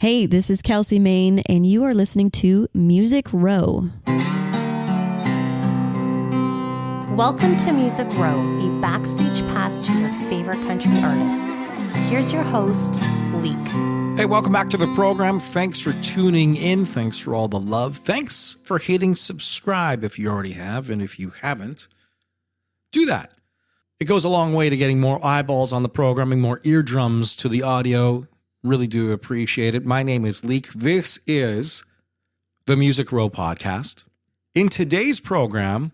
Hey, this is Kelsi Mayne, and you are listening to Music Row. Welcome to Music Row, a backstage pass to your favorite country artists. Here's your host, Leake. Hey, welcome back to the program. Thanks for tuning in. Thanks for all the love. Thanks for hitting subscribe if you already have, and if you haven't, do that. It goes a long way to getting more eyeballs on the programming, more eardrums to the audio. Really do appreciate it. My name is Leake. This is the Music Row podcast. In today's program,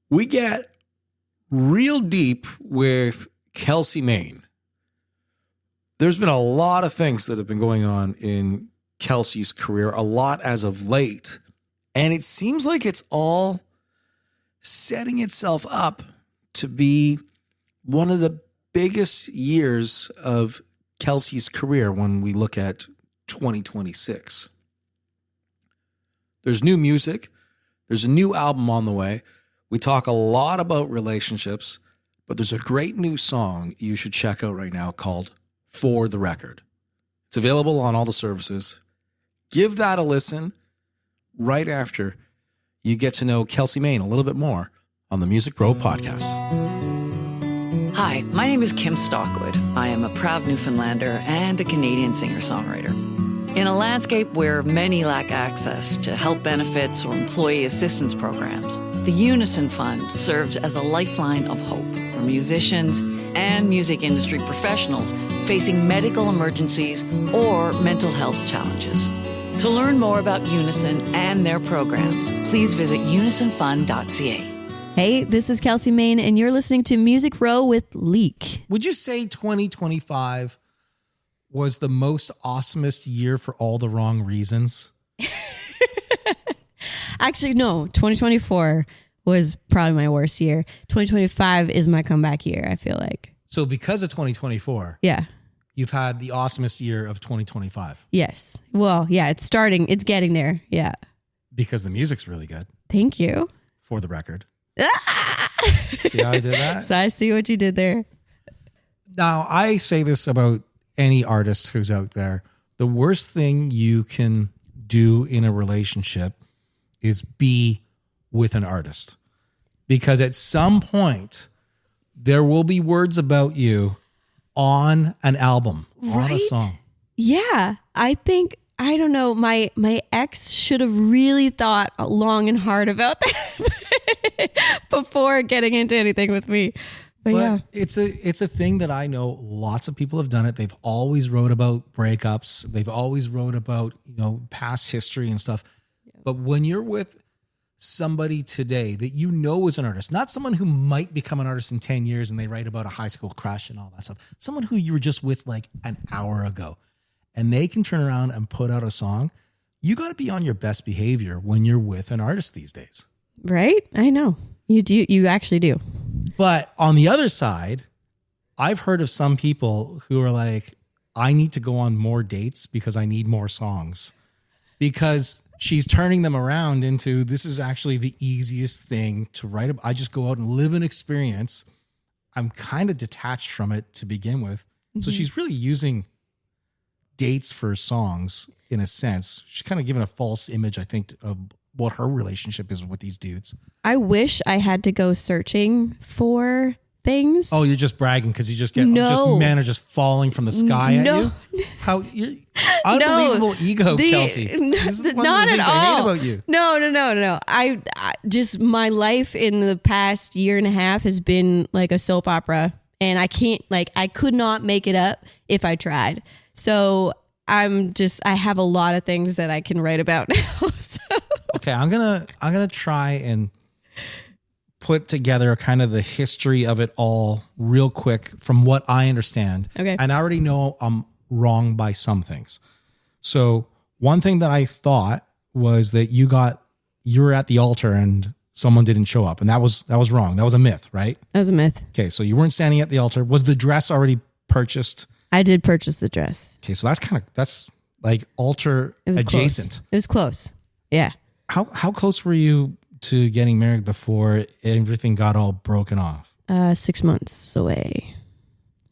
we get real deep with Kelsi Mayne. There's been a lot of things that have been going on in Kelsi's career, a lot as of late, and it seems like it's all setting itself up to be one of the biggest years of Kelsi's career when we look at 2026. There's new music. There's a new album on the way. We talk a lot about relationships, but there's a great new song you should check out right now called For the Record. It's available on all the services. Give that a listen right after you get to know Kelsi Mayne a little bit more on the Music Row podcast. Hi, my name is Kim Stockwood. I am a proud Newfoundlander and a Canadian singer-songwriter. In a landscape where many lack access to health benefits or employee assistance programs, the Unison Fund serves as a lifeline of hope for musicians and music industry professionals facing medical emergencies or mental health challenges. To learn more about Unison and their programs, please visit unisonfund.ca. Hey, this is Kelsi Mayne, and you're listening to Music Row with Leake. Would you say 2025 was the most awesomest year for all the wrong reasons? Actually, no. 2024 was probably my worst year. 2025 is my comeback year, I feel like. So because of 2024, Yeah. you've had the awesomest year of 2025 Yes. Well, yeah, it's starting. It's getting there. Yeah. because the music's really good, Thank you. for the record. See how I did that? So I see what you did there. Now, I say this about any artist who's out there. The worst thing you can do in a relationship is be with an artist. Because at some point, there will be words about you on an album, on a song. Yeah. I think, I don't know, my ex should have really thought long and hard about that before getting into anything with me. But yeah. It's a thing that I know lots of people have done it. They've always wrote about breakups. They've always wrote about, past history and stuff. But when you're with somebody today that you know is an artist, not someone who might become an artist in 10 years and they write about a high school crush and all that stuff, someone who you were just with like an hour ago, and they can turn around and put out a song, you got to be on your best behavior when you're with an artist these days. Right? I know. You do. You actually do. But on the other side, I've heard of some people who are like, I need to go on more dates because I need more songs. Because she's turning them around into, this is actually the easiest thing to write about. I just go out and live an experience. I'm kind of detached from it to begin with. Mm-hmm. So she's really using dates for songs in a sense. She's kind of giving a false image, I think, of what her relationship is with these dudes. I wish I had to go searching for things. Oh, you're just bragging because you just get just men are just falling from the sky at you. How you're unbelievable ego, Kelsi. This is one not of the things at all. I hate about you. No. I just, my life in the past year and a half has been like a soap opera, and I can't, I could not make it up if I tried. So I have a lot of things that I can write about now. So. Okay, I'm gonna try and put together kind of the history of it all real quick from what I understand. Okay. And I already know I'm wrong by some things. So one thing that I thought was that you were at the altar and someone didn't show up, and that was wrong. That was a myth, right? That was a myth. Okay, so you weren't standing at the altar. Was the dress already purchased? I did purchase the dress. Okay, so that's like altar adjacent. Close. It was close. Yeah. How close were you to getting married before everything got all broken off? 6 months away.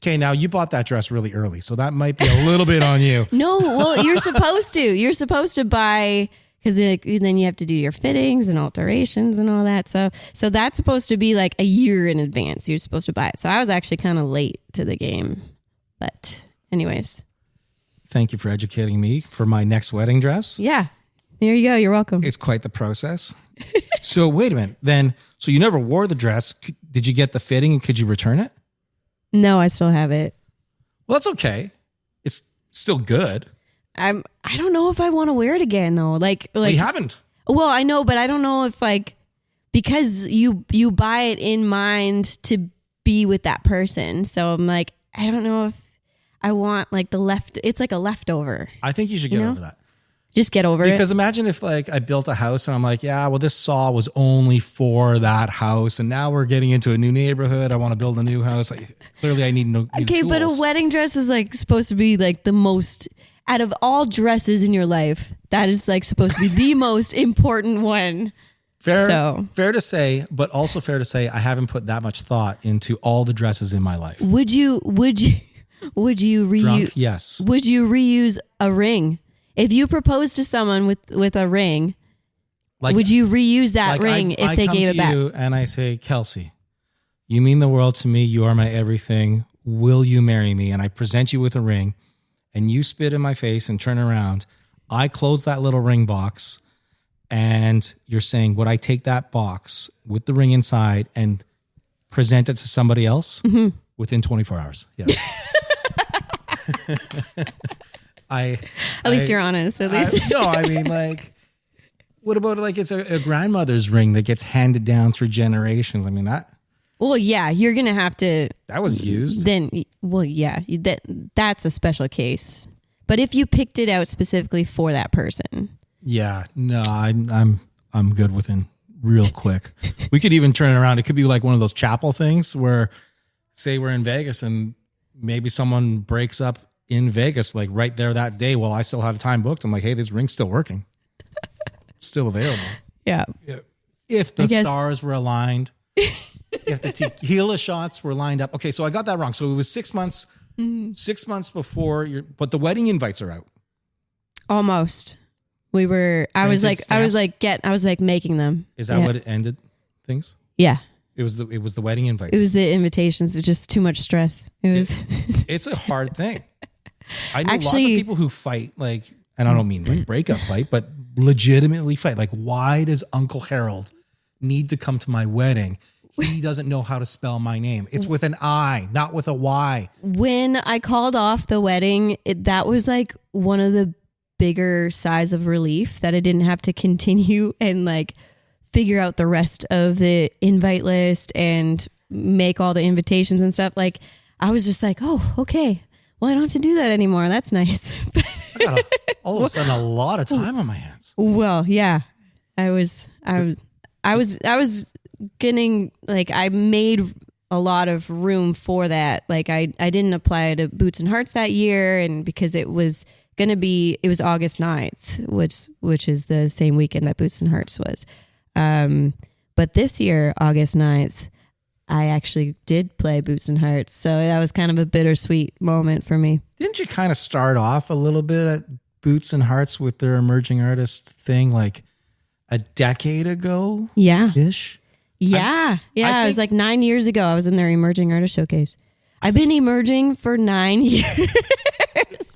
Okay, now you bought that dress really early, so that might be a little bit on you. No, well, you're supposed to. You're supposed to buy, because then you have to do your fittings and alterations and all that. So that's supposed to be like a year in advance. You're supposed to buy it. So I was actually kind of late to the game. But anyways. Thank you for educating me for my next wedding dress. Yeah, there you go. You're welcome. It's quite the process. So wait a minute. Then, so you never wore the dress. Did you get the fitting and could you return it? No, I still have it. Well, that's okay. It's still good. I don't know if I want to wear it again though. Like We haven't. Well, I know, but I don't know if like, because you buy it in mind to be with that person. So I'm like, I don't know if I want like it's like a leftover. I think you should get over that. Just get over it. Because imagine if like I built a house and I'm like, yeah, well, this saw was only for that house. And now we're getting into a new neighborhood. I want to build a new house. Clearly I need new okay, tools. but a wedding dress is like supposed to be like the most, out of all dresses in your life, that is like supposed to be the most important one. Fair to say, but also fair to say I haven't put that much thought into all the dresses in my life. Would you reuse? Drunk? Yes. Would you reuse a ring? If you proposed to someone with a ring, would you reuse that ring if they gave it back? I come to you and I say, Kelsi, you mean the world to me. You are my everything. Will you marry me? And I present you with a ring and you spit in my face and turn around. I close that little ring box and you're saying, would I take that box with the ring inside and present it to somebody else within 24 hours? Yes. At least you're honest. At least. I mean, like, what about like it's a grandmother's ring that gets handed down through generations? I mean that. Well, yeah, you're gonna have to. That was used. Then, well, yeah, that's a special case. But if you picked it out specifically for that person, yeah, no, I'm good within real quick. We could even turn it around. It could be like one of those chapel things where, say, we're in Vegas and maybe someone breaks up in Vegas, like right there that day while I still had a time booked. I'm like, hey, this ring's still working. It's still available. Yeah. If the stars were aligned, if the tequila shots were lined up. Okay, so I got that wrong. So it was 6 months, 6 months before but the wedding invites are out. Almost. I was making them. Is that what it ended things? Yeah. It was the wedding invites. It was the invitations. It was just too much stress. It's a hard thing. I know lots of people who fight, like, and I don't mean like breakup fight, but legitimately fight. Like, why does Uncle Harold need to come to my wedding? He doesn't know how to spell my name. It's with an I, not with a Y. When I called off the wedding, that was like one of the bigger sighs of relief that I didn't have to continue and like figure out the rest of the invite list and make all the invitations and stuff. Like, I was just like, oh, okay. Well, I don't have to do that anymore. That's nice. I got all of a sudden a lot of time on my hands. Well, yeah, I was getting like, I made a lot of room for that. Like I didn't apply to Boots and Hearts that year. And because it was August 9th, which is the same weekend that Boots and Hearts was. But this year, August 9th, I actually did play Boots and Hearts. So that was kind of a bittersweet moment for me. Didn't you kind of start off a little bit at Boots and Hearts with their emerging artist thing like a decade ago? Yeah. Ish? Yeah. It was like 9 years ago. I was in their emerging artist showcase. I've been emerging for 9 years.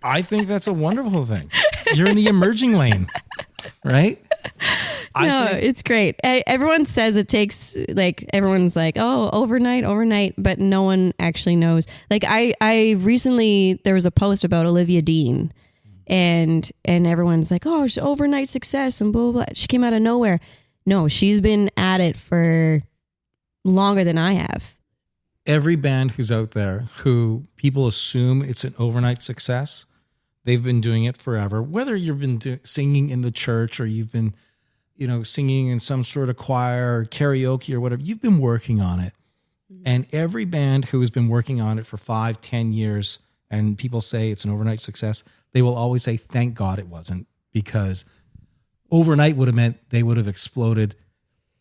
I think that's a wonderful thing. You're in the emerging lane, right? It's great. Everyone says it takes, like, everyone's like, oh, overnight, but no one actually knows. Like I recently, there was a post about Olivia Dean and everyone's like, oh, she's overnight success and blah, blah, blah. She came out of nowhere. No, she's been at it for longer than I have. Every band who's out there who people assume it's an overnight success, they've been doing it forever. Whether you've been singing in the church or you've been, singing in some sort of choir or karaoke or whatever, you've been working on it. Mm-hmm. And every band who has been working on it for 5-10 years and people say it's an overnight success, they will always say, thank God it wasn't, because overnight would have meant they would have exploded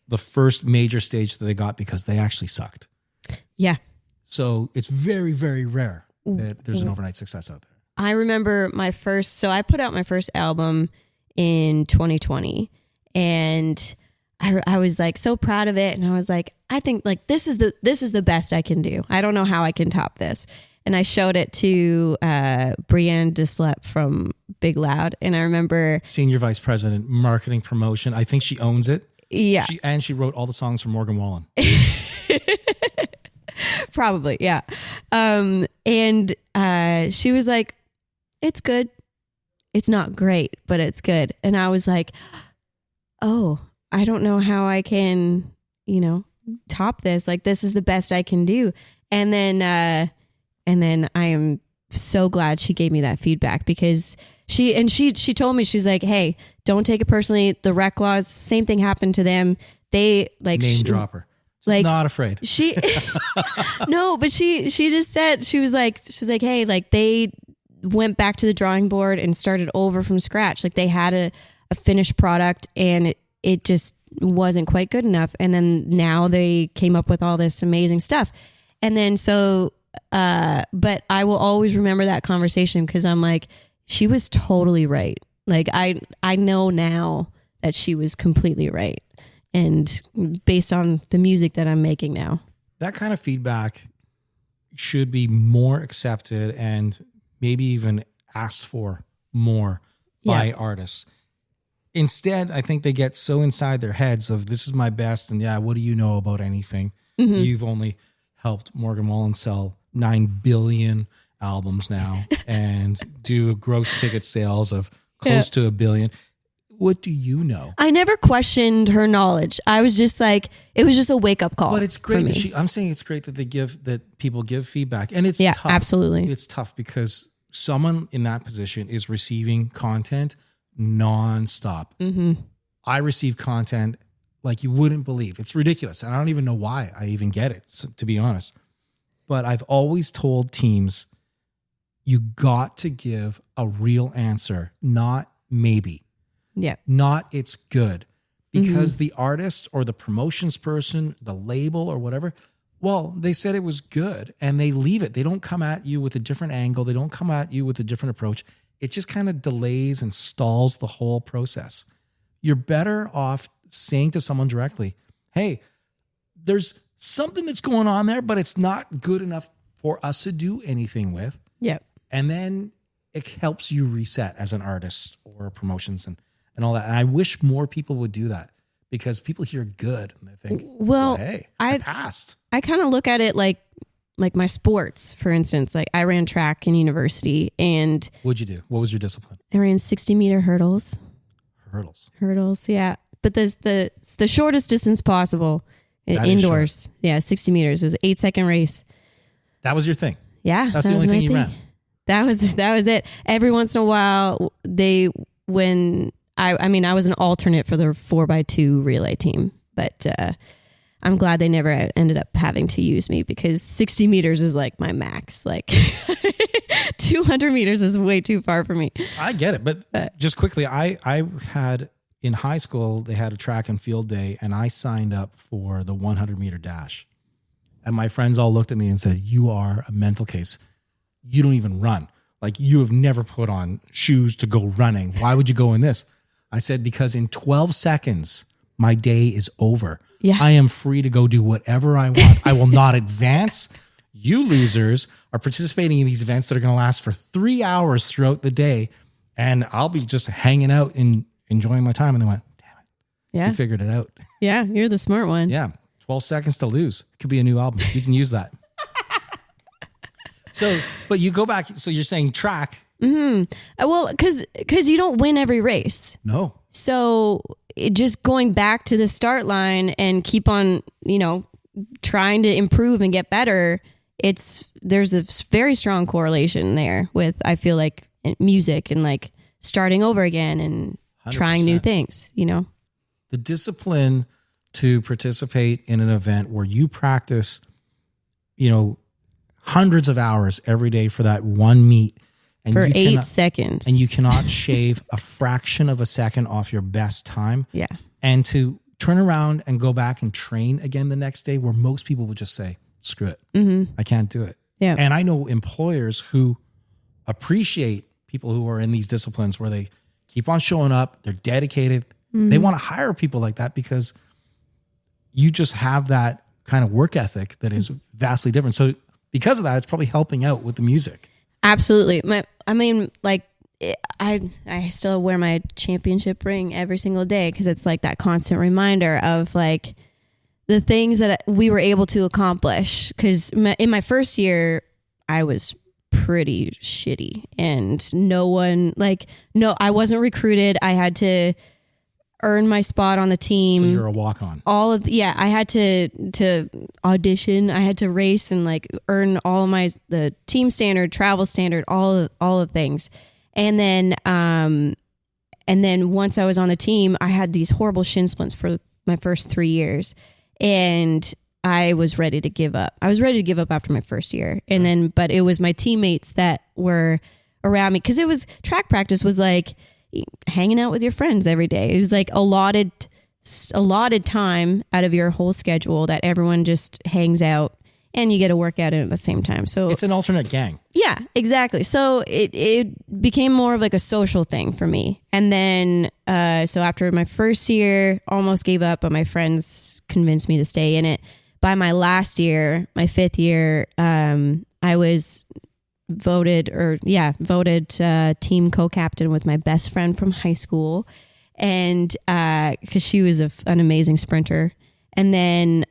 the first major stage that they got because they actually sucked. Yeah. So it's very, very rare that there's an overnight success out there. I remember I put out my first album in 2020, and I was like so proud of it. And I was like, I think like this is the best I can do. I don't know how I can top this. And I showed it to Brienne Deslep from Big Loud. And I remember Senior Vice President, Marketing Promotion. I think she owns it. Yeah. She wrote all the songs for Morgan Wallen. Probably, yeah. And she was like, it's good. It's not great, but it's good. And I was like, oh, I don't know how I can, top this. Like, this is the best I can do. And then I am so glad she gave me that feedback, because she told me, she was like, hey, don't take it personally. The Rec Laws, same thing happened to them. They like name dropper. Just not afraid. No, but she just said, she's like, hey, like they went back to the drawing board and started over from scratch. Like they had a finished product and it just wasn't quite good enough. And then now they came up with all this amazing stuff. And then but I will always remember that conversation, because I'm like, she was totally right. Like I know now that she was completely right. And based on the music that I'm making now. That kind of feedback should be more accepted and maybe even asked for more by artists. Instead, I think they get so inside their heads of, this is my best, and what do you know about anything? Mm-hmm. You've only helped Morgan Wallen sell 9 billion albums now and do gross ticket sales of close to 1 billion. What do you know? I never questioned her knowledge. I was just like, it was just a wake up call. But it's great that I'm saying it's great that people give feedback, and it's tough. Absolutely. It's tough because someone in that position is receiving content nonstop. Mm-hmm. I receive content like you wouldn't believe. It's ridiculous, and I don't even know why I even get it, to be honest. But I've always told teams, you got to give a real answer, not maybe. Yeah. Not it's good. Because the artist or the promotions person, the label or whatever, well, they said it was good and they leave it. They don't come at you with a different angle. They don't come at you with a different approach. It just kind of delays and stalls the whole process. You're better off saying to someone directly, hey, there's something that's going on there, but it's not good enough for us to do anything with. Yep. And then it helps you reset as an artist or promotions and all that. And I wish more people would do that, because people hear good and they think, well, hey, I passed. I kind of look at it like my sports, for instance. Like I ran track in university, and what'd you do? What was your discipline? I ran 60-meter hurdles. Hurdles. Yeah. But the shortest distance possible indoors. Yeah. 60 meters. It was an 8-second race. That was your thing. Yeah. That's the only thing you ran. That was it. Every once in a while I was an alternate for the 4x2 relay team, but I'm glad they never ended up having to use me, because 60 meters is like my max. Like 200 meters is way too far for me. I get it. But just quickly, I had in high school, they had a track and field day, and I signed up for the 100-meter dash. And my friends all looked at me and said, you are a mental case. You don't even run. Like, you have never put on shoes to go running. Why would you go in this? I said, because in 12 seconds, my day is over. Yeah. I am free to go do whatever I want. I will not advance. You losers are participating in these events that are going to last for 3 hours throughout the day. And I'll be just hanging out and enjoying my time. And they went, damn it. Yeah. You figured it out. Yeah. You're the smart one. Yeah. 12 seconds to lose. Could be a new album. You can use that. But you go back. So you're saying track. Mm-hmm. Well, because you don't win every race. No. So just going back to the start line and keep on, trying to improve and get better. There's a very strong correlation there with, I feel like, music and like starting over again and 100%. Trying new things, The discipline to participate in an event where you practice, hundreds of hours every day for that one meet. And for 8 seconds. And you cannot shave a fraction of a second off your best time. Yeah. And to turn around and go back and train again the next day, where most people would just say, screw it. I can't do it. Yeah. And I know employers who appreciate people who are in these disciplines where they keep on showing up, they're dedicated. They want to hire people like that because you just have that kind of work ethic that is vastly different. So because of that, it's probably helping out with the music. Absolutely. I still wear my championship ring every single day because it's like that constant reminder of like the things that we were able to accomplish. Because in my first year, I was pretty shitty and I wasn't recruited. I had to earn my spot on the team. So you're a walk-on. I had to audition. I had to race and like earn all of the team standard, travel standard, all of things. And then once I was on the team, I had these horrible shin splints for my first 3 years, and I was ready to give up. I was ready to give up after my first year, but it was my teammates that were around me because it was track practice was like hanging out with your friends every day. It was like allotted time out of your whole schedule that everyone just hangs out and you get to work at it at the same time. So it's an alternate gang. Yeah, exactly. So it became more of like a social thing for me. And then, so after my first year, almost gave up, but my friends convinced me to stay in it. By my last year, my 5th year, I was voted team co-captain with my best friend from high school. And, cause she was an amazing sprinter. And then,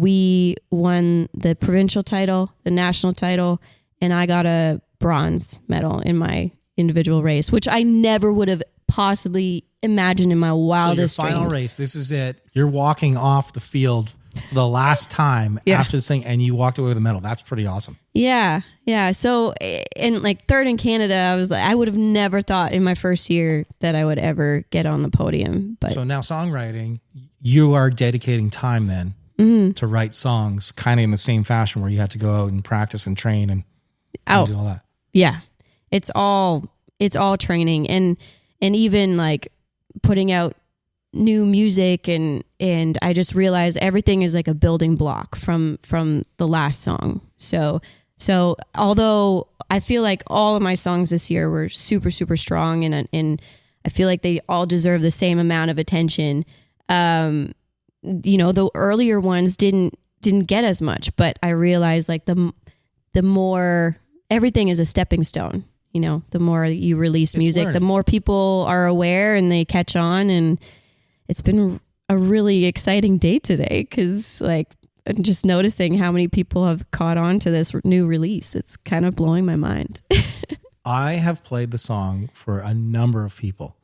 we won the provincial title, the national title, and I got a bronze medal in my individual race, which I never would have possibly imagined in my wildest So your final dreams. race, this is it. You're walking off the field the last time after this thing, and you walked away with a medal. That's pretty awesome. Yeah. Yeah. So in like third in Canada, I would have never thought in my first year that I would ever get on the podium. But so now songwriting, you are dedicating time then to write songs kind of in the same fashion where you had to go out and practice and train and do all that. Yeah. It's all training and even like putting out new music and I just realized everything is like a building block from the last song. So although I feel like all of my songs this year were super, super strong and I feel like they all deserve the same amount of attention. The earlier ones didn't get as much, but I realized like the more everything is a stepping stone, the more you release music, the more people are aware and they catch on. And it's been a really exciting day today because like I'm just noticing how many people have caught on to this new release. It's kind of blowing my mind. I have played the song for a number of people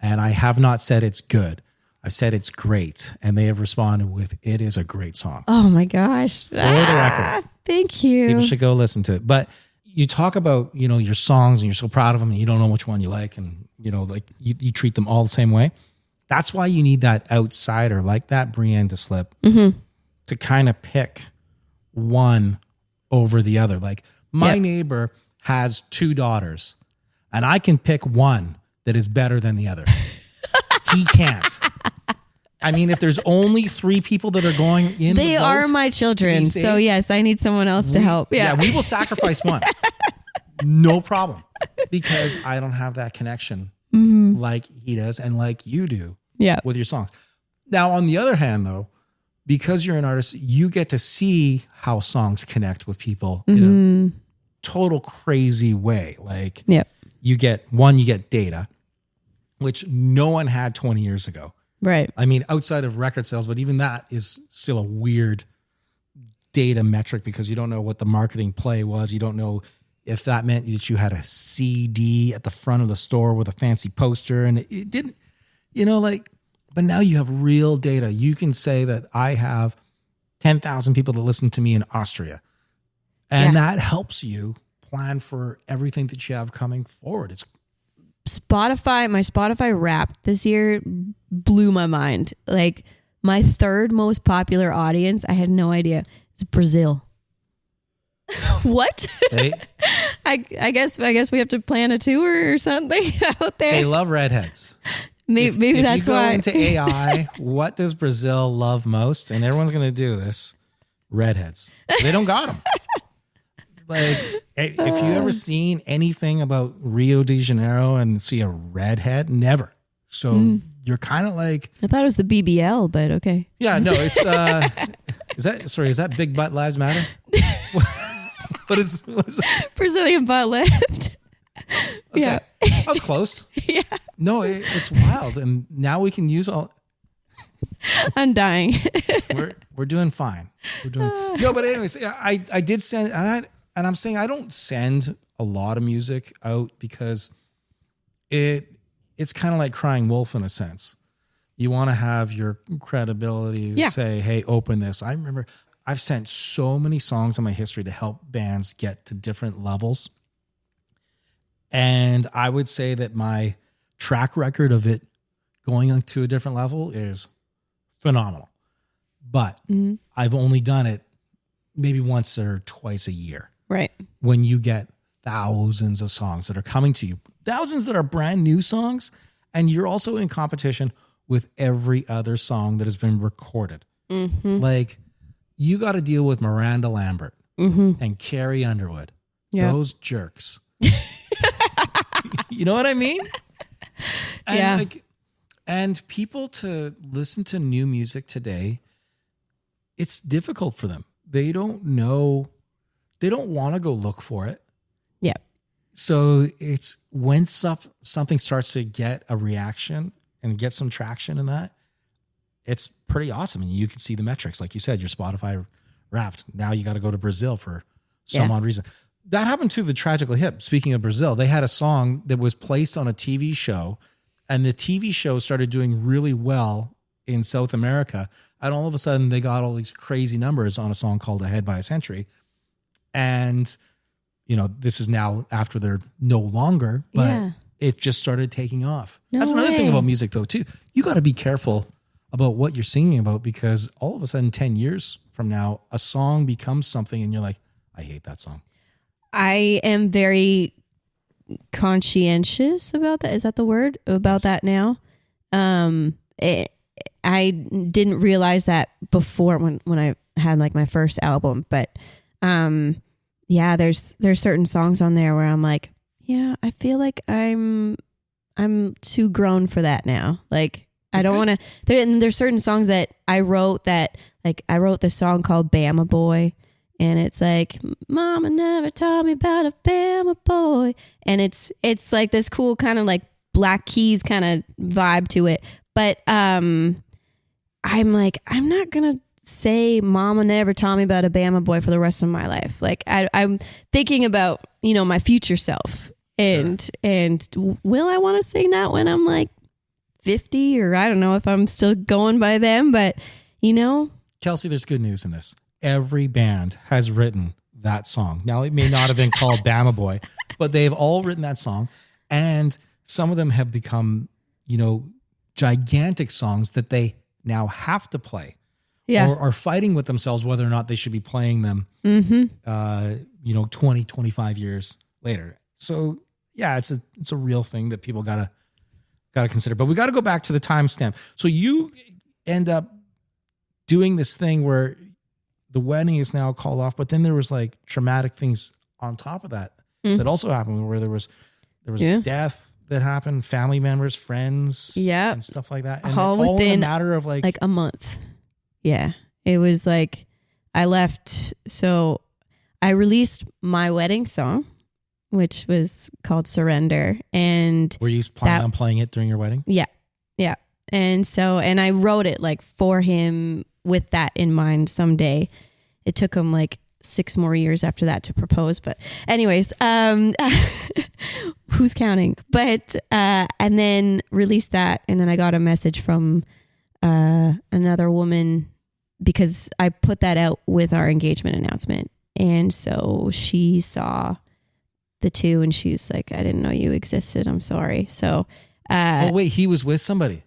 and I have not said it's good. I've said it's great, and they have responded with, it is a great song. Oh my gosh. For the record. Thank you. People should go listen to it. But you talk about, your songs and you're so proud of them and you don't know which one you like and, like you treat them all the same way. That's why you need that outsider like that Brienne to slip to kind of pick one over the other. Like my neighbor has 2 daughters and I can pick one that is better than the other. He can't. I mean, if there's only 3 people that are going in, they are my children. So yes, I need someone else to help. Yeah, we will sacrifice one. No problem. Because I don't have that connection like he does and like you do with your songs. Now, on the other hand, though, because you're an artist, you get to see how songs connect with people in a total crazy way. Like you get data, which no one had 20 years ago. Right. I mean, outside of record sales, but even that is still a weird data metric because you don't know what the marketing play was. You don't know if that meant that you had a CD at the front of the store with a fancy poster and it didn't, but now you have real data. You can say that I have 10,000 people that listen to me in Austria. And that helps you plan for everything that you have coming forward. It's my Spotify Wrapped this year blew my mind. Like my 3rd most popular audience, I had no idea. It's Brazil. What? I guess we have to plan a tour or something out there. They love redheads. Maybe that's why. If you go into AI, what does Brazil love most? And everyone's going to do this. redheads. They don't got them. Like, if you ever seen anything about Rio de Janeiro and see a redhead, never. So you're kind of like, I thought it was the BBL, but okay. yeah, no, it's is that Big Butt Lives Matter? what is Brazilian butt lift? okay. Yeah, I was close. yeah. No, it's wild, and now we can use all. I'm dying. We're doing fine. We're doing no, but anyways, I did send, and I'm saying I don't send a lot of music out because it's kind of like crying wolf in a sense. You want to have your credibility to say, hey, open this. I remember I've sent so many songs in my history to help bands get to different levels. And I would say that my track record of it going to a different level is phenomenal. But I've only done it maybe once or twice a year. Right. When you get thousands of songs that are coming to you, thousands that are brand new songs, and you're also in competition with every other song that has been recorded. Like, you got to deal with Miranda Lambert and Carrie Underwood. Yep. Those jerks. You know what I mean? And and people to listen to new music today, it's difficult for them. They don't know. They don't want to go look for it. Yeah. So it's when something starts to get a reaction and get some traction in that, it's pretty awesome. And you can see the metrics. Like you said, your Spotify Wrapped. Now you got to go to Brazil for some odd reason. That happened to the Tragically Hip. Speaking of Brazil, they had a song that was placed on a TV show, and the TV show started doing really well in South America. And all of a sudden, they got all these crazy numbers on a song called Ahead by a Century. And, you know, this is now after they're no longer, but it just started taking off. That's another thing about music, though, too. You got to be careful about what you're singing about, because all of a sudden, 10 years from now, a song becomes something and you're like, I hate that song. I am very conscientious about that. Is that the word? About that now? I didn't realize that before when I had like my first album, but there's certain songs on there where I'm like, yeah, I feel like I'm too grown for that now. Like, I don't want to. There's certain songs that I wrote I wrote this song called Bama Boy. And it's like, Mama never taught me about a Bama boy. And it's like this cool kind of like Black Keys kind of vibe to it. But I'm like, I'm not going to say Mama never taught me about a Bama boy for the rest of my life. Like, I'm thinking about, you know, my future self. And will I want to sing that when I'm like 50? Or I don't know if I'm still going by them. But, you know. Kelsi, there's good news in this. Every band has written that song. Now, it may not have been called Bama Boy, but they've all written that song. And some of them have become, you know, gigantic songs that they now have to play. Yeah. Or are fighting with themselves whether or not they should be playing them, 20, 25 years later. So, yeah, it's a real thing that people gotta consider. But we got to go back to the timestamp. So you end up doing this thing where the wedding is now called off, but then there was like traumatic things on top of that that also happened, where there was death that happened, family members, friends, and stuff like that, and all within in a matter of like a month. Yeah, it was like I left. So I released my wedding song, which was called Surrender, and were you planning on playing it during your wedding? Yeah, and I wrote it like for him, with that in mind someday. It took him like 6 more years after that to propose. But anyways, who's counting? But, and then released that. And then I got a message from another woman, because I put that out with our engagement announcement. And so she saw the two and she's like, I didn't know you existed. I'm sorry. So, oh wait, he was with somebody.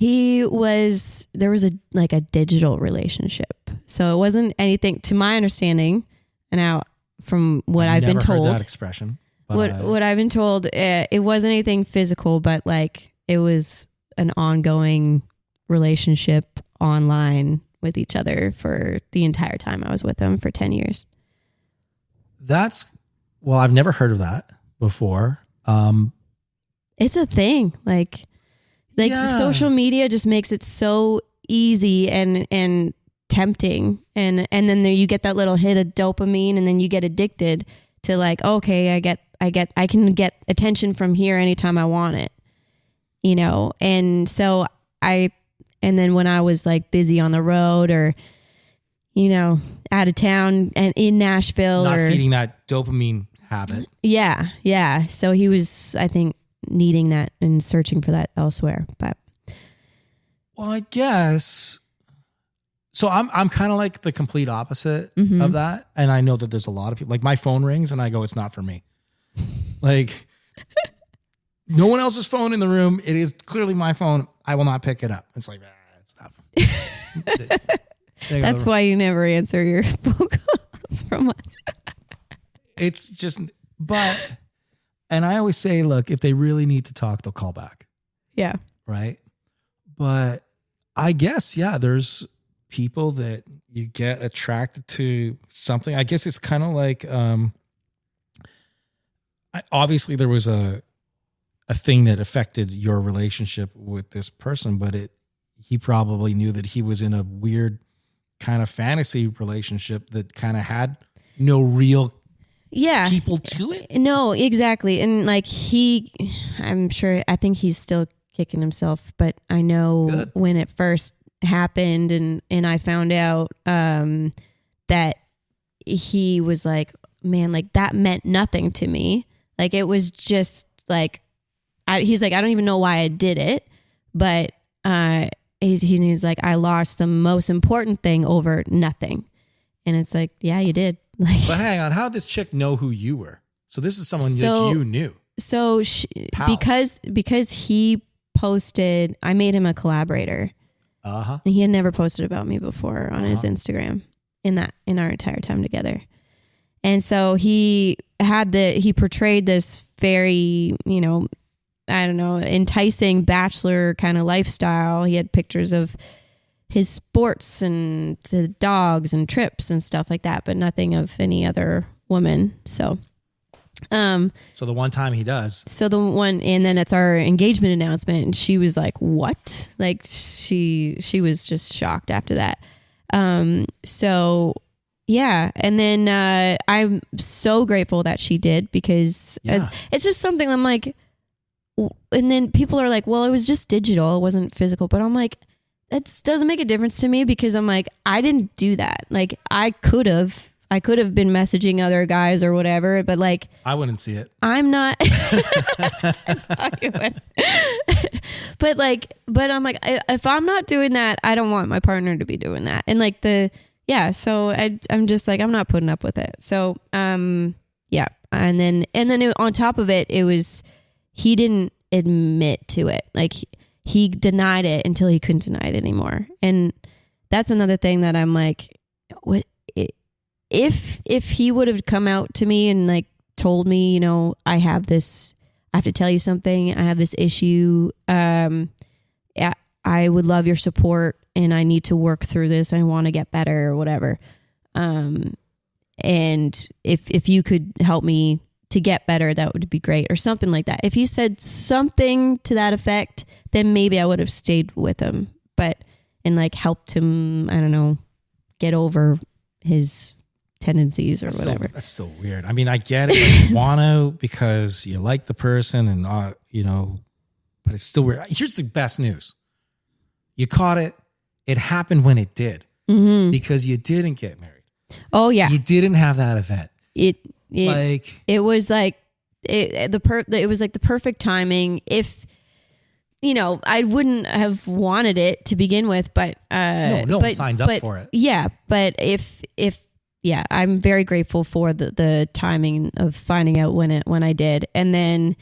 There was a digital relationship. So it wasn't anything, to my understanding, and now from what I've been told. Never heard that expression. What I've been told, it wasn't anything physical, but like it was an ongoing relationship online with each other for the entire time I was with him for 10 years. Well, I've never heard of that before. It's a thing. Like social media just makes it so easy and tempting. And then there you get that little hit of dopamine, and then you get addicted to like, okay, I can get attention from here anytime I want it, you know? And so and then when I was like busy on the road or, you know, out of town and in Nashville, not feeding that dopamine habit. Yeah. Yeah. So he was, I think, needing that and searching for that elsewhere. But well, I guess so. I'm kind of like the complete opposite of that. And I know that there's a lot of people, like my phone rings and I go, it's not for me. Like no one else's phone in the room. It is clearly my phone. I will not pick it up. It's like, it's not for me. That's why you never answer your phone calls from us. It's just, and I always say, look, if they really need to talk, they'll call back. Yeah. Right. But I guess, there's people that you get attracted to something. I guess it's kind of like, obviously there was a thing that affected your relationship with this person, but he probably knew that he was in a weird kind of fantasy relationship that kind of had no real people to it. No, exactly. And like I think he's still kicking himself, but I know when it first happened and I found out that he was like, man, like that meant nothing to me. Like it was just like, he's like, I don't even know why I did it, but he's like, I lost the most important thing over nothing. And it's like, yeah, you did. Like, but hang on, how did this chick know who you were? So this is someone that you knew. So because he posted, I made him a collaborator. And he had never posted about me before on his Instagram in our entire time together. And so he portrayed this very, you know, I don't know, enticing bachelor kind of lifestyle. He had pictures of his sports and the dogs and trips and stuff like that, but nothing of any other woman. So the one time he does. And then it's our engagement announcement, and she was like, what? Like she was just shocked after that. So yeah. And then I'm so grateful that she did, because it's just something I'm like, and then people are like, well, it was just digital. It wasn't physical. But I'm like, that doesn't make a difference to me, because I'm like, I didn't do that. Like I could have been messaging other guys or whatever, but like, I wouldn't see it. I'm not, but I'm like, if I'm not doing that, I don't want my partner to be doing that. And like so I'm just like, I'm not putting up with it. So, yeah. And then on top of it, it was, he didn't admit to it. Like he denied it until he couldn't deny it anymore. And that's another thing that I'm like, what if he would have come out to me and like told me, you know, I have to tell you something. I have this issue. I would love your support and I need to work through this. I want to get better or whatever. And if you could help me to get better, that would be great, or something like that. If he said something to that effect, then maybe I would have stayed with him, and like helped him, I don't know, get over his tendencies or whatever. That's still weird. I mean, I get it. Like, you want to because you like the person and, you know, but it's still weird. Here's the best news. You caught it. It happened when it did, because you didn't get married. Oh yeah. You didn't have that event. It was like it was like the perfect timing. If you know, I wouldn't have wanted it to begin with, but no one signs up for it. Yeah, but if I'm very grateful for the timing of finding out when I did, and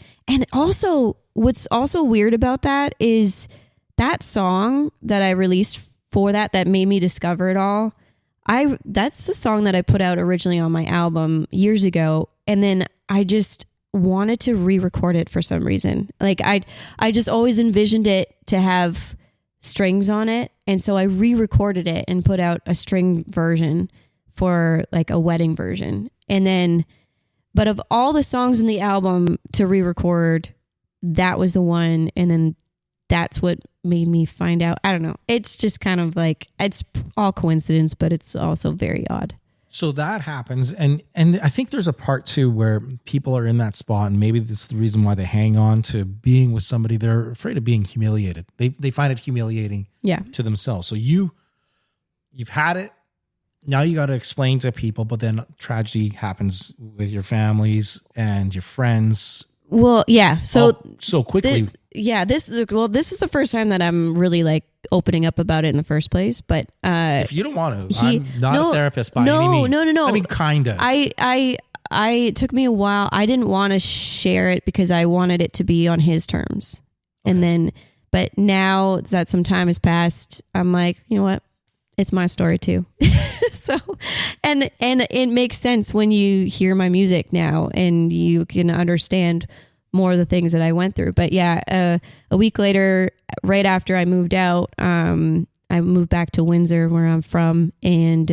also what's also weird about that is that song that I released for that made me discover it all. That's the song that I put out originally on my album years ago. And then I just wanted to re-record it for some reason. Like I just always envisioned it to have strings on it. And so I re-recorded it and put out a string version for like a wedding version. And then, but of all the songs in the album to re-record, that was the one. And then that's what made me find out. I don't know. It's just kind of like, it's all coincidence, but it's also very odd. So that happens. And I think there's a part too where people are in that spot, and maybe this is the reason why they hang on to being with somebody. They're afraid of being humiliated. They find it humiliating to themselves. So you've had it. Now you got to explain to people, but then tragedy happens with your families and your friends. Well, yeah. So quickly. This is the first time that I'm really like opening up about it in the first place. But if you don't want to, I'm not a therapist by any means. No. I mean, kind of. It took me a while. I didn't want to share it because I wanted it to be on his terms. Okay. And then, but now that some time has passed, I'm like, you know what? It's my story too. So, and it makes sense when you hear my music now and you can understand more of the things that I went through. But yeah, a week later, right after I moved out, I moved back to Windsor where I'm from. And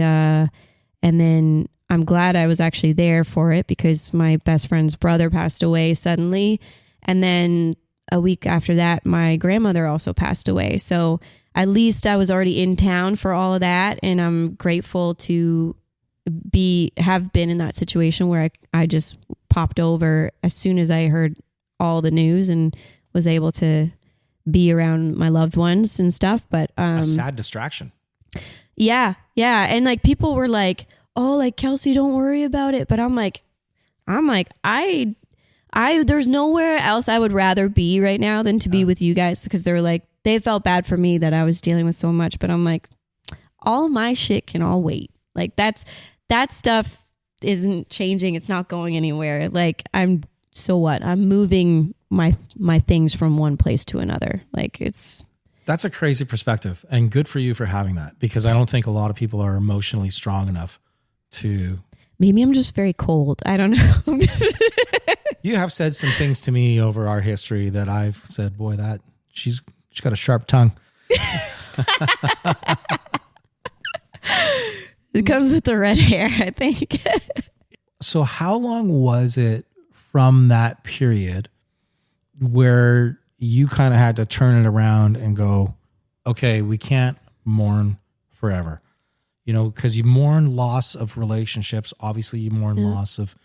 then I'm glad I was actually there for it because my best friend's brother passed away suddenly. And then a week after that, my grandmother also passed away. So at least I was already in town for all of that. And I'm grateful to have been in that situation where I just popped over as soon as I heard all the news and was able to be around my loved ones and stuff. But a sad distraction. Yeah. And like people were like, oh, like Kelsi, don't worry about it. But I'm like, I there's nowhere else I would rather be right now than to be with you guys, because they're like, they felt bad for me that I was dealing with so much. But I'm like, all my shit can all wait. Like that stuff isn't changing. It's not going anywhere. Like I'm moving my things from one place to another. Like that's a crazy perspective, and good for you for having that, because I don't think a lot of people are emotionally strong enough to. Maybe I'm just very cold. I don't know. You have said some things to me over our history that I've said, boy, that she's got a sharp tongue. It comes with the red hair, I think. So how long was it from that period where you kind of had to turn it around and go, okay, we can't mourn forever? You know, because you mourn loss of relationships. Obviously, you mourn loss of,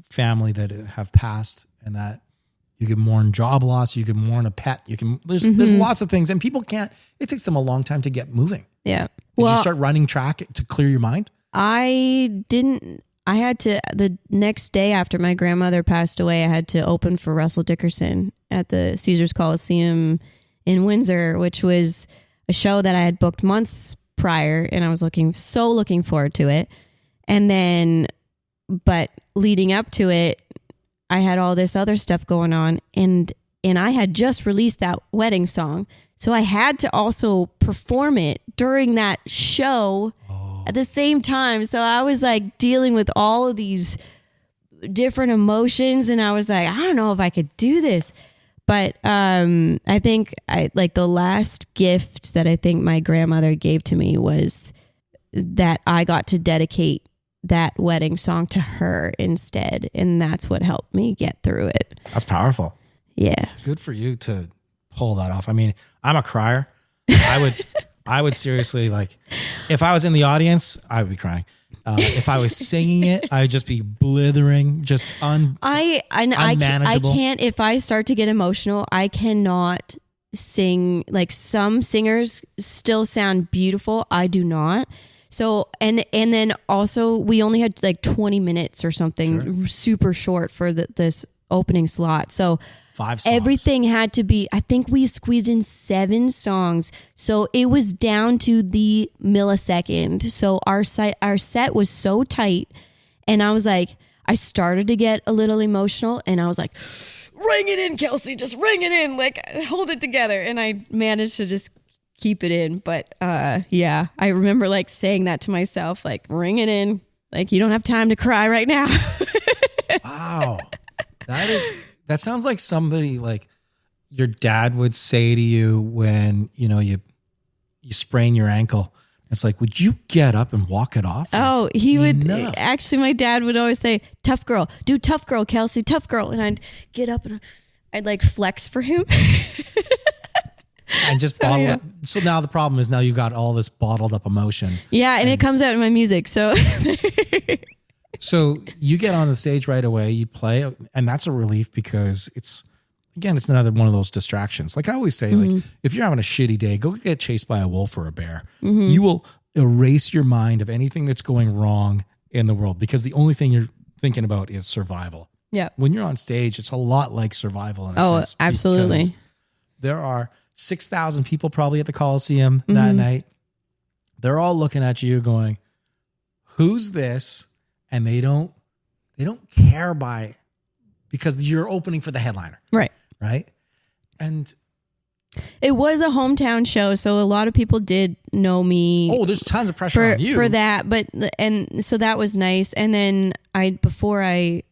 family that have passed, and that you can mourn job loss. You can mourn a pet. There's lots of things, and people can't. It takes them a long time to get moving. Yeah. Did you start running track to clear your mind? I didn't. I had to, the next day after my grandmother passed away, I had to open for Russell Dickerson at the Caesars Coliseum in Windsor, which was a show that I had booked months prior, and I was looking forward to it. And then, but leading up to it, I had all this other stuff going on, and I had just released that wedding song. So I had to also perform it during that show at the same time. So I was like dealing with all of these different emotions, and I was like, I don't know if I could do this. But I think the last gift that I think my grandmother gave to me was that I got to dedicate that wedding song to her instead. And that's what helped me get through it. That's powerful. Yeah. Good for you to pull that off. I mean, I'm a crier. I would seriously, like, if I was in the audience, I would be crying. If I was singing it, I'd just be blithering, just unmanageable. I can't, if I start to get emotional, I cannot sing. Like, some singers still sound beautiful. I do not. So, and then also we only had like 20 minutes or something, super short for this opening slot. So 5 songs. Everything had to be, I think we squeezed in 7 songs. So it was down to the millisecond. So our set was so tight, and I was like, I started to get a little emotional, and I was like, ring it in, Kelsi, just ring it in, like hold it together. And I managed to just keep it in. But yeah, I remember like saying that to myself, like, ring it in, like you don't have time to cry right now. Wow. That sounds like somebody, like your dad would say to you when, you sprain your ankle? It's like, would you get up and walk it off? Oh, he would. Enough. Actually, my dad would always say, tough girl, do tough girl, Kelsi, tough girl. And I'd get up and I'd like flex for him. And just bottle it. So now the problem is now you got all this bottled up emotion. Yeah, and it comes out in my music. So So you get on the stage right away, you play, and that's a relief because it's another one of those distractions. Like I always say, like if you're having a shitty day, go get chased by a wolf or a bear. You will erase your mind of anything that's going wrong in the world because the only thing you're thinking about is survival. yeah. When you're on stage, it's a lot like survival in a sense. Absolutely. Because there are 6,000 people probably at the Coliseum that night. They're all looking at you going, who's this? And they don't care because you're opening for the headliner. Right. Right. And it was a hometown show, so a lot of people did know me. Oh, there's tons of pressure on you for that, and so that was nice. And then before I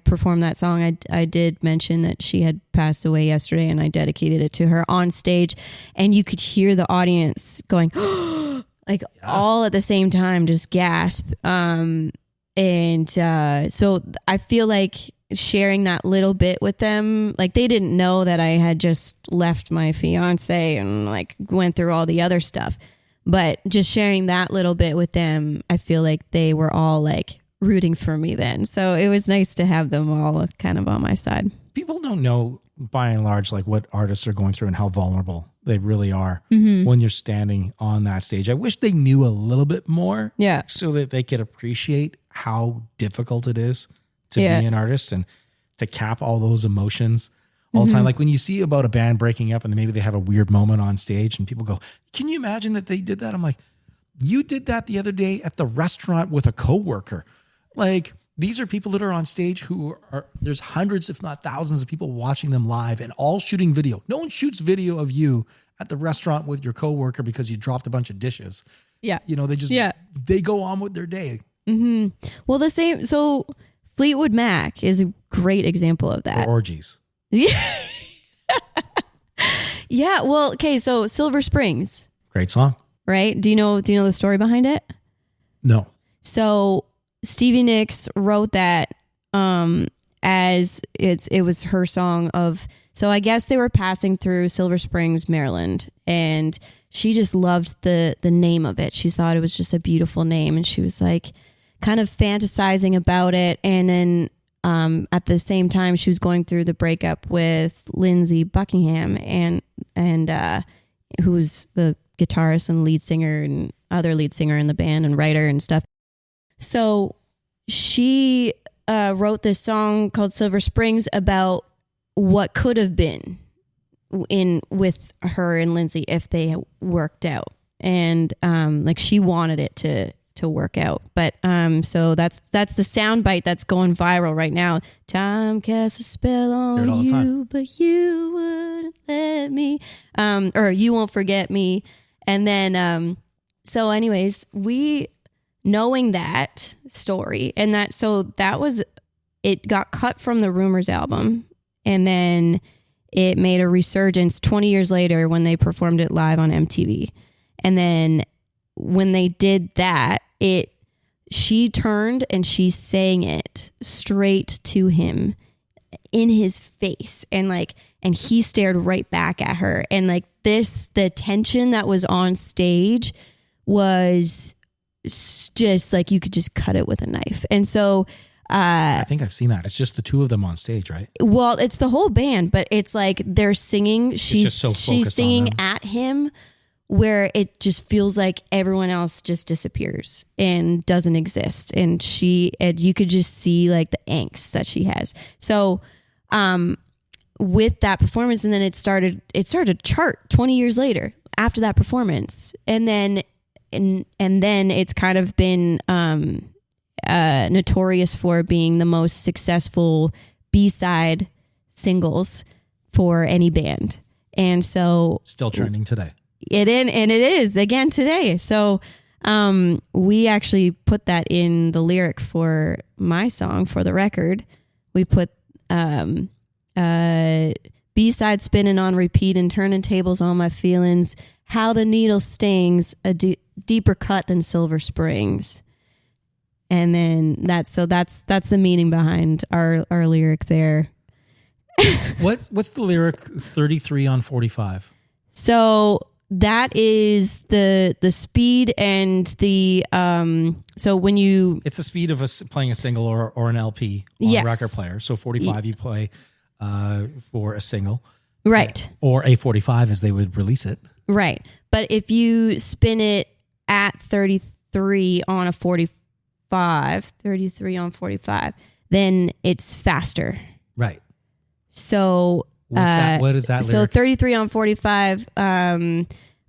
performed that song, I did mention that she had passed away yesterday, and I dedicated it to her on stage, and you could hear the audience going all at the same time, just gasp. So I feel like sharing that little bit with them, like they didn't know that I had just left my fiance and like went through all the other stuff, but just sharing that little bit with them, I feel like they were all like rooting for me then. So it was nice to have them all kind of on my side. People don't know by and large like what artists are going through and how vulnerable they really are when you're standing on that stage. I wish they knew a little bit more so that they could appreciate how difficult it is to be an artist and to cap all those emotions all the time. Like when you see about a band breaking up and maybe they have a weird moment on stage and people go, can you imagine that they did that? I'm like, you did that the other day at the restaurant with a coworker. Like these are people that are on stage who are, there's hundreds, if not thousands of people watching them live and all shooting video. No one shoots video of you at the restaurant with your coworker because you dropped a bunch of dishes. Yeah. They just, they go on with their day. Well, the same. So Fleetwood Mac is a great example of that. Or orgies. Yeah. Yeah. Well, okay. So Silver Springs. Great song. Right. Do you know the story behind it? No. So Stevie Nicks wrote that as it was her song of, so I guess they were passing through Silver Springs, Maryland, and she just loved the name of it. She thought it was just a beautiful name, and she was like kind of fantasizing about it. And then at the same time, she was going through the breakup with Lindsey Buckingham, and who's the guitarist and lead singer and other lead singer in the band and writer and stuff. So she wrote this song called Silver Springs about what could have been with her and Lindsey if they worked out. And like she wanted it to work out. But so that's the soundbite that's going viral right now. Time casts a spell on you, but you wouldn't let me. Or you won't forget me. And then so anyways, knowing that story and that was, it got cut from the Rumors album, and then it made a resurgence 20 years later when they performed it live on MTV. And then when they did that, she turned and she sang it straight to him in his face, and he stared right back at her. And the tension that was on stage was just like you could just cut it with a knife. And so I think I've seen that. It's just the two of them on stage, right? Well, it's the whole band, but it's like they're singing. She's singing at him, where it just feels like everyone else just disappears and doesn't exist. And you could just see like the angst that she has. So with that performance, and then it started to chart 20 years later after that performance. And then it's kind of been notorious for being the most successful B-side singles for any band. And so still trending today. It is again today. So we actually put that in the lyric for my song, For the Record. We put B-side spinning on repeat and turning tables on my feelings. How the needle stings, a deeper cut than silver springs. And then that's the meaning behind our lyric there. What's the lyric 33 on 45? So that is the speed and the so when you, it's the speed of playing a single or an LP on yes. a record player. So 45 you play for a single, right? Or a 45 as they would release it, right? But if you spin it at 33 on a 45, 33 on 45, then it's faster, right? So what is that? So lyric? 33 on 45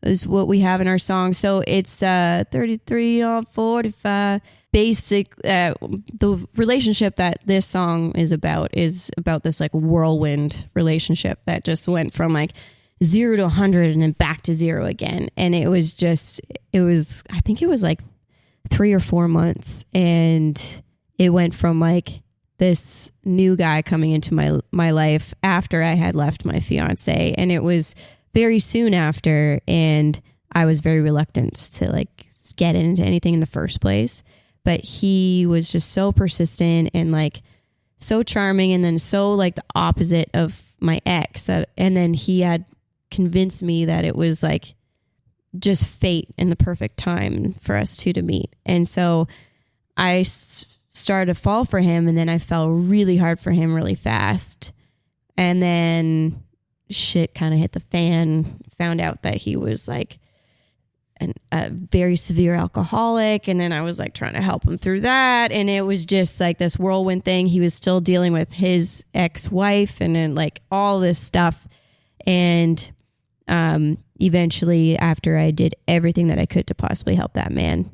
is what we have in our song. So it's 33 on 45. Basic, the relationship that this song is about this like whirlwind relationship that just went from like 0 to 100 and then back to 0 again. And I think it was like 3 or 4 months, and it went from like this new guy coming into my life after I had left my fiance, and it was very soon after, and I was very reluctant to like get into anything in the first place. But he was just so persistent and like so charming, and then so like the opposite of my ex. And then he had convinced me that it was like just fate and the perfect time for us two to meet. And so I started to fall for him, and then I fell really hard for him really fast. And then shit kind of hit the fan, found out that he was like a very severe alcoholic. And then I was like trying to help him through that. And it was just like this whirlwind thing. He was still dealing with his ex-wife and then like all this stuff. And eventually, after I did everything that I could to possibly help that man,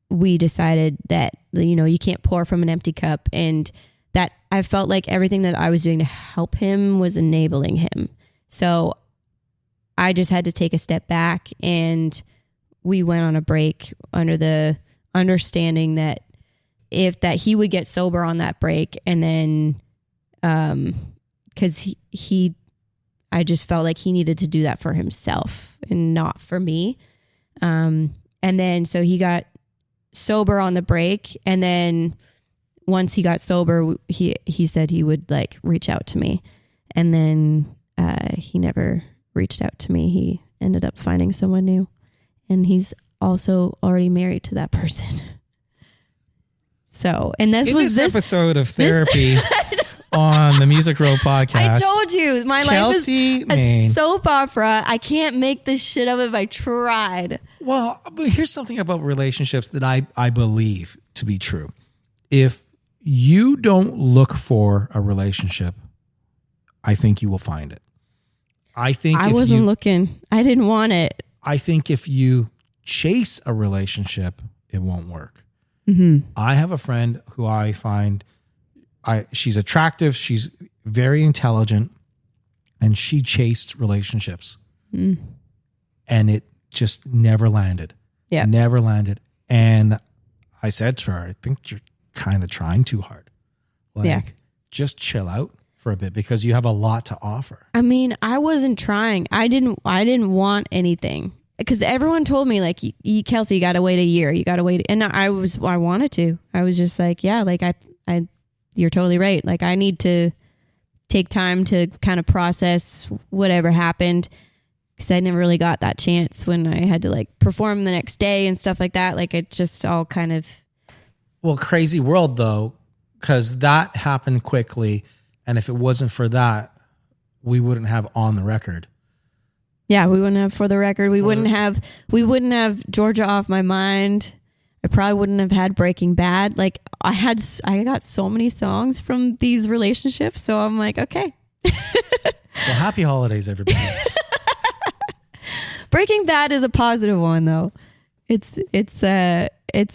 we decided that, you know, you can't pour from an empty cup, and that I felt like everything that I was doing to help him was enabling him. So I just had to take a step back, and we went on a break under the understanding that he would get sober on that break. And then, cause I just felt like he needed to do that for himself and not for me. And then, so he got sober on the break. And then once he got sober, he said he would like reach out to me. And then, he never reached out to me. He ended up finding someone new, and he's also already married to that person. So, and this episode of therapy on the Music Row podcast. I told you, my life is Kelsi a Mayne. soap opera. I can't make this shit up if I tried. Well, but here's something about relationships that I believe to be true. If you don't look for a relationship, I think you will find it. I wasn't looking. I didn't want it. I think if you chase a relationship, it won't work. Mm-hmm. I have a friend who I find, she's attractive, she's very intelligent, and she chased relationships. Mm. And it just never landed. Yeah. Never landed. And I said to her, I think you're kind of trying too hard. Just chill out for a bit, because you have a lot to offer. I mean, I wasn't trying. I didn't want anything, because everyone told me like, Kelsi, you got to wait a year. You got to wait. And I wanted to. I was just like, yeah, like you're totally right. Like I need to take time to kind of process whatever happened, because I never really got that chance when I had to like perform the next day and stuff like that. Like it just all kind of. Well, crazy world though, because that happened quickly. And if it wasn't for that, we wouldn't have On the Record. Yeah, we wouldn't have For the Record. We wouldn't have Georgia Off My Mind. I probably wouldn't have had Breaking Bad. Like I got so many songs from these relationships. So I'm like, okay. Well, happy holidays, everybody. Breaking Bad is a positive one though. It's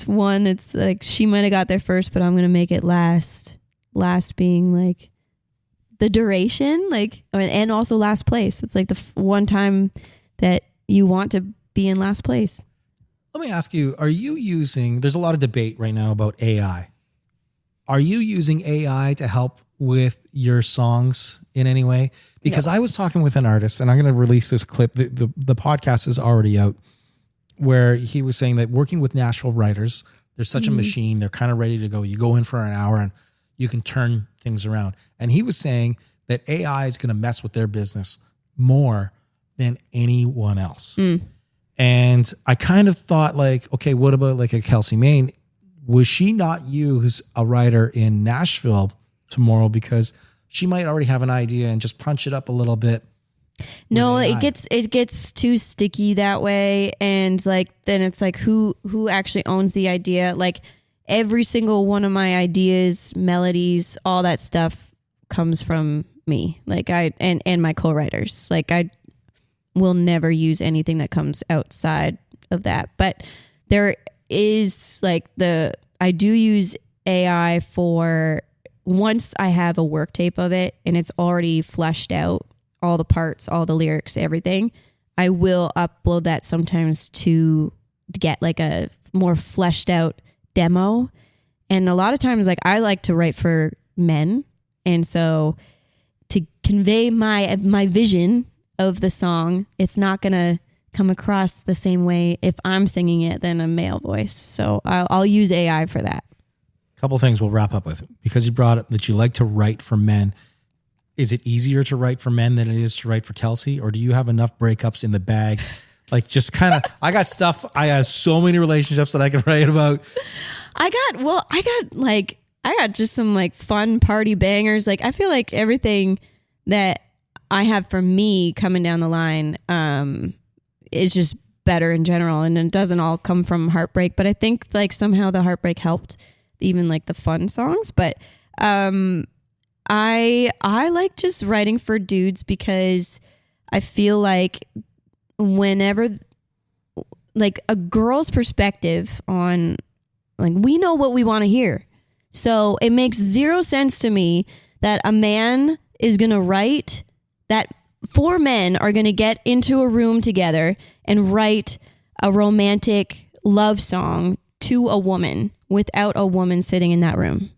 one. It's like she might have got there first, but I'm gonna make it last. Last being like the duration, like, and also last place. It's like the one time that you want to be in last place. Let me ask you, there's a lot of debate right now about AI. Are you using AI to help with your songs in any way? Because I was talking with an artist, and I'm going to release this clip. The podcast is already out, where he was saying that working with Nashville writers, they're such a machine. They're kind of ready to go. You go in for an hour and you can turn things around. And he was saying that AI is going to mess with their business more than anyone else. And I kind of thought like, okay, what about like a Kelsi Mayne? Would she not use a writer in Nashville tomorrow because she might already have an idea and just punch it up a little bit? No, it gets too sticky that way, and like then it's like who actually owns the idea? Like every single one of my ideas, melodies, all that stuff comes from me. Like and my co-writers. Like I will never use anything that comes outside of that. But there is like I do use AI for once I have a work tape of it and it's already fleshed out, all the parts, all the lyrics, everything, I will upload that sometimes to get like a more fleshed out demo. And a lot of times, like I like to write for men. And so to convey my vision of the song, it's not going to come across the same way if I'm singing it than a male voice. So I'll use AI for that. A couple of things we'll wrap up with. Because you brought up that you like to write for men. Is it easier to write for men than it is to write for Kelsi? Or do you have enough breakups in the bag? Like just kind of, I got so many relationships that I can write about. I got just some like fun party bangers. Like I feel like everything that I have for me coming down the line is just better in general. And it doesn't all come from heartbreak, but I think like somehow the heartbreak helped even like the fun songs. But I like just writing for dudes because I feel like whenever like a girl's perspective on like we know what we want to hear. So it makes zero sense to me that a man is going to write that 4 men are going to get into a room together and write a romantic love song to a woman without a woman sitting in that room.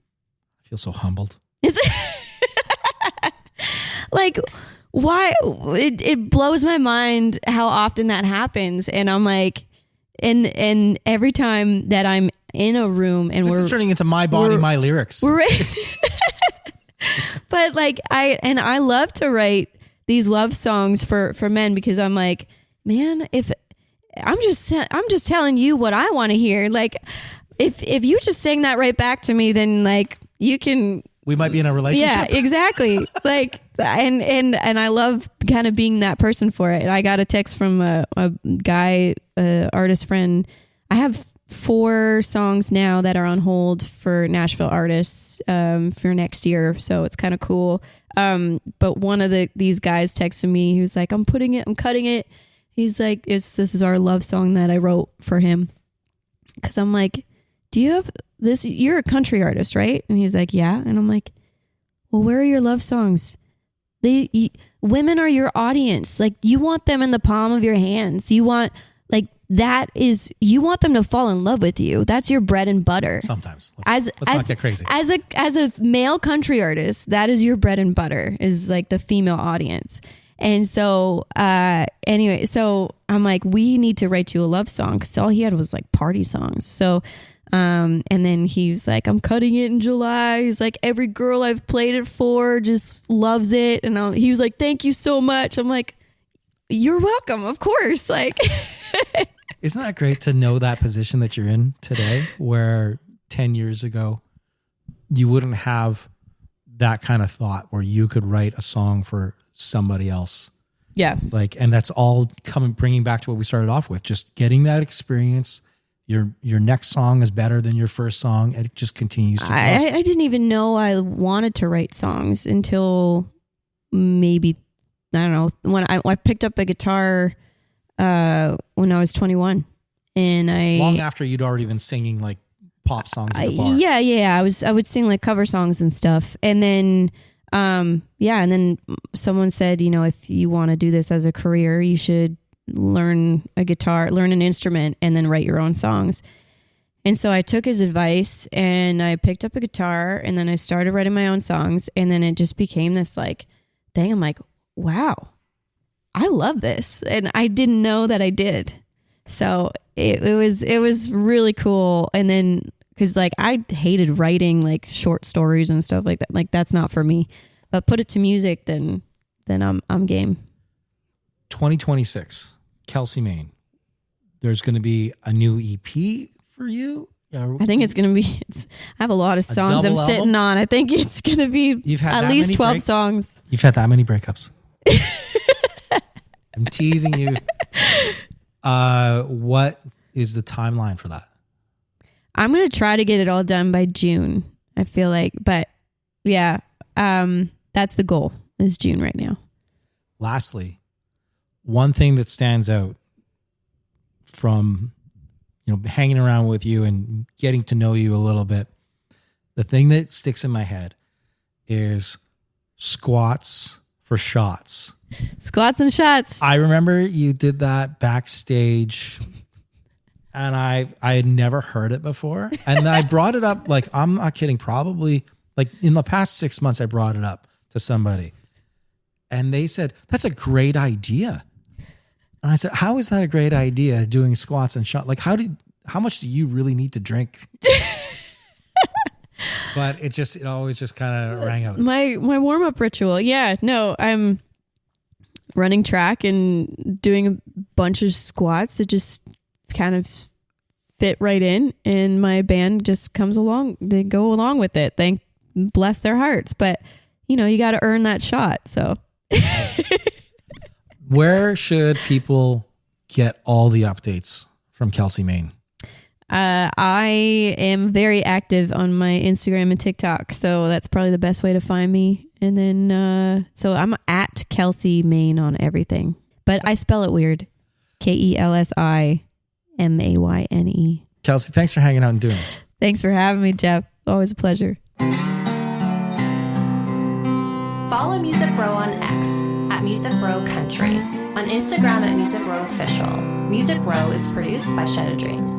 I feel so humbled. Is it? Like, why? It blows my mind how often that happens. And I'm like, and every time that I'm in a room and this is turning into my body, my lyrics. But like I love to write these love songs for men because I'm like, man, if I'm just telling you what I want to hear. Like if you just sing that right back to me, then like we might be in a relationship. Yeah, exactly. Like and I love kind of being that person for it. And I got a text from a guy, artist friend. I have 4 songs now that are on hold for Nashville artists for next year, so it's kind of cool. But one of these guys texted me. He was like, I'm cutting it. He's like, this is our love song that I wrote for him. Because I'm like, do you have this? You're a country artist, right? And he's like, yeah. And I'm like, well, where are your love songs? Women are your audience. Like you want them in the palm of your hands. You want you want them to fall in love with you. That's your bread and butter. Sometimes. Let's not get crazy. As a male country artist, that is your bread and butter, is like the female audience. And so, anyway, so I'm like, we need to write you a love song because all he had was like party songs. So, and then he was like, I'm cutting it in July. He's like, every girl I've played it for just loves it. And he was like, thank you so much. I'm like, you're welcome. Of course. Like, isn't that great to know that position that you're in today, where 10 years ago you wouldn't have that kind of thought where you could write a song for somebody else? Yeah. Like, and that's all bringing back to what we started off with, just getting that experience. Your next song is better than your first song. And it just continues to grow. I didn't even know I wanted to write songs until maybe, I don't know, when I picked up a guitar when I was 21, and long after you'd already been singing like pop songs at the bar. Yeah. I would sing like cover songs and stuff, and then and then someone said, if you want to do this as a career, you should learn a guitar, learn an instrument, and then write your own songs. And so I took his advice and I picked up a guitar, and then I started writing my own songs, and then it just became this like thing. I'm like, wow, I love this. And I didn't know that I did. So it was really cool. And then, cause like I hated writing like short stories and stuff like that. Like that's not for me, but put it to music, then I'm game. 2026, Kelsi Mayne. There's going to be a new EP for you. I think it's going to be, I have a lot of songs I'm sitting on. I think it's going to be at least 12 songs. You've had that many breakups. I'm teasing you. What is the timeline for that? I'm going to try to get it all done by June, I feel like. But yeah, that's the goal, is June right now. Lastly, one thing that stands out from hanging around with you and getting to know you a little bit, the thing that sticks in my head is squats for shots. Squats and shots. I remember you did that backstage, and I had never heard it before. And I brought it up, like, I'm not kidding, probably like in the past 6 months, I brought it up to somebody and they said, that's a great idea. And I said, how is that a great idea, doing squats and shots? Like, how much do you really need to drink? But it always just kind of rang out. My warm-up ritual. Yeah, no, I'm running track and doing a bunch of squats that just kind of fit right in. And my band just comes along. They go along with it. Thank bless their hearts. But, you got to earn that shot. So... Where should people get all the updates from Kelsi Mayne? I am very active on my Instagram and TikTok, so that's probably the best way to find me. And then, so I'm at Kelsi Mayne on everything, but I spell it weird. KelsiMayne. Kelsi, thanks for hanging out and doing this. Thanks for having me, Jeff. Always a pleasure. Follow Music Row on X at Music Row Country, on Instagram at Music Row Official. Music Row is produced by Shed of Dreams.